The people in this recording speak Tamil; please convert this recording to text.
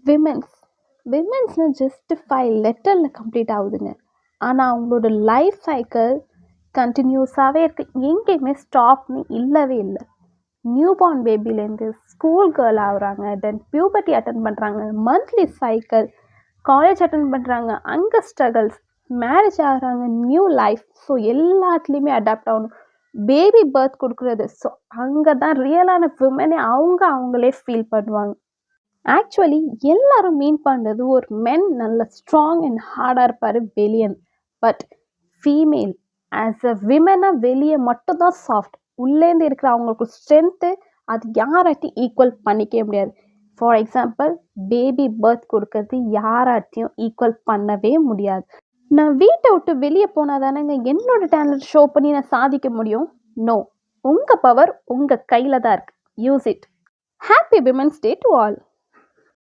விமென்ஸ் விமென்ஸ்னு ஜஸ்ட் 5 லெட்டரில் கம்ப்ளீட் ஆகுதுங்க. ஆனால் அவங்களோட லைஃப் சைக்கிள் கண்டினியூஸாகவே இருக்குது, எங்கேயுமே ஸ்டாப்னு இல்லவே இல்லை. நியூபார்ன் பேபிலேருந்து ஸ்கூல் கேர்ள் ஆகுறாங்க, தென் பியூபர்ட்டி அட்டன் பண்ணுறாங்க, மந்த்லி சைக்கிள், காலேஜ் அட்டன் பண்ணுறாங்க, அங்கே ஸ்ட்ரகிள்ஸ், மேரேஜ் ஆகுறாங்க, நியூ லைஃப். ஸோ எல்லாத்துலேயுமே அடாப்ட் ஆகணும். பேபி பர்த் கொடுக்குறது, ஸோ அங்கே தான் ரியலான விமனே அவங்களே ஃபீல் பண்ணுவாங்க. ஆக்சுவலி எல்லாரும் மீன் பண்ணுறது ஒரு மென் நல்ல ஸ்ட்ராங் அண்ட் ஹார்டாக இருப்பார் Veliyan. But female as a விமனாக வெளியே மட்டும்தான் சாஃப்ட், உள்ளேருந்து இருக்கிற அவங்களுக்கு ஸ்ட்ரென்த்து அது யாராட்டையும் ஈக்குவல் பண்ணிக்கவே முடியாது. ஃபார் எக்ஸாம்பிள், பேபி பர்த் கொடுக்கறது யாராட்டையும் ஈக்குவல் பண்ணவே முடியாது. நான் வீட்டை விட்டு வெளியே போனால் தானேங்க என்னோட டேலண்ட் ஷோ பண்ணி நான் சாதிக்க முடியும். நோ, உங்கள் பவர் உங்கள் கையில் தான் இருக்குது. Use it. Happy women's day to all.